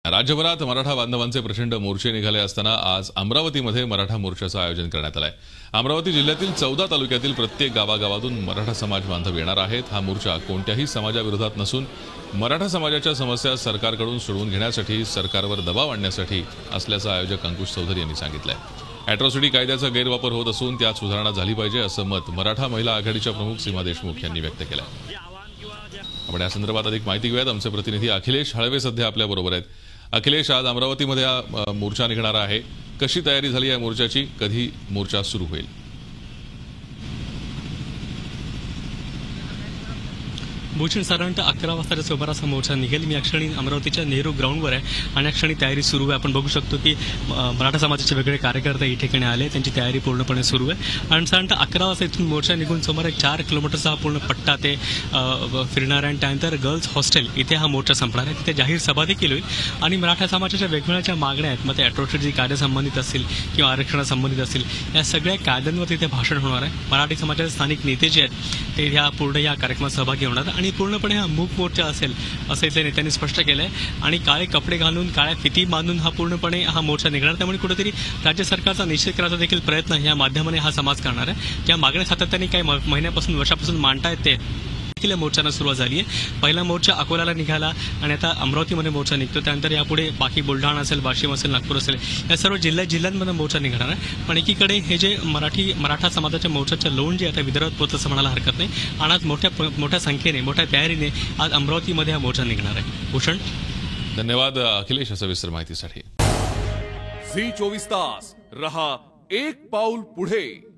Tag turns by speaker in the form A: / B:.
A: राज्यभरात मराठा बांधवांचे प्रचंड मोर्चे निघाले असताना आज अमरावतीमध्ये मराठा मोर्चाचं आयोजन करण्यात आलंय। अमरावती जिल्ह्यातील 14 तालुक्यातील प्रत्येक गावागावातून मराठा समाज बांधव येणार आहेत। हा मोर्चा कोणत्याही समाजाविरोधात नसून मराठा समाजाच्या समस्या सरकारकडून सोडवून घेण्यासाठी, सरकारवर दबाव आणण्यासाठी असल्याचं आयोजक अंकुश चौधरी यांनी सांगितलंय। अॅट्रॉसिटी कायद्याचा गैरवापर होत असून त्यात सुधारणा झाली पाहिजे असं मत मराठा महिला आघाडीच्या प्रमुख सीमा देशमुख यांनी व्यक्त केलंय। आपण या संदर्भात अधिक माहिती घेऊयात। आमचे प्रतिनिधी अखिलेश हळवे सध्या आपल्या बरोबर आहेत। अखिलेश, आज अमरावतीमध्ये हा मोर्चा निघणार आहे, कशी तयारी झाली या मोर्चाची, कधी मोर्चा सुरू होईल?
B: भूषण साधारणतः 11 वाजताच्या सुमारास हा मोर्चा निघेल। मी या क्षणी अमरावतीच्या नेहरू ग्राउंडवर आहे आणि या क्षणी तयारी सुरू आहे। आपण बघू शकतो की मराठा समाजाचे वेगळे कार्यकर्ते या ठिकाणी आले, त्यांची तयारी पूर्णपणे सुरू आहे आणि साधारणतः 11 वाजता इथून मोर्चा निघून सुमारे 4 किलोमीटरचा हा पूर्ण पट्टा ते फिरणार आहे आणि त्यानंतर गर्ल्स हॉस्टेल इथे हा मोर्चा संपणार आहे। तिथे जाहीर सभा देखील होईल आणि मराठा समाजाच्या वेगवेगळ्या मागण्या आहेत, मग ते अॅट्रॉसिटी कायद्यासंबंधित असतील किंवा आरक्षणासंबंधित असतील, या सगळ्या कायद्यांवर तिथे भाषण होणार आहे। मराठी समाजाचे स्थानिक नेते जे आहेत ते पूर्ण या कार्यक्रमात सहभागी होणार आणि पूर्णपणे हा मूक मोर्चा असेल असं इथल्या नेत्यांनी स्पष्ट केलंय आणि काळे कपडे घालून, काळ्या फिती बांधून हा पूर्णपणे हा मोर्चा निघणार। त्यामुळे कुठेतरी राज्य सरकारचा निषेध करायचा देखील प्रयत्न या माध्यमाने हा समाज करणार आहे। त्या मागण्या सातत्याने काही महिन्यापासून, वर्षापासून मांडतायत ते देखील मोर्चाला सुरुवात झाली आहे। पहिला मोर्चा अकोल्याला निघाला आणि आता अमरावतीमध्ये मोर्चा निघतो। त्यानंतर यापुढे बाकी बुलढाणा असेल, वाशिम असेल, नागपूर असेल, या सर्व जिल्ह्यांमध्ये मोर्चा निघणार आहे। पण एकीकडे हे जे मराठा समाजाच्या मोर्चाचं लोण जे आता विदर्भात पोहोचलं असं म्हणायला हरकत नाही आणि आज मोठ्या संख्येने, मोठ्या तयारीने आज अमरावतीमध्ये हा मोर्चा निघणार आहे। भूषण,
A: धन्यवाद अखिलेश सविस्तर माहितीसाठी।
C: झी 24 तास रहा एक पाऊल पुढे।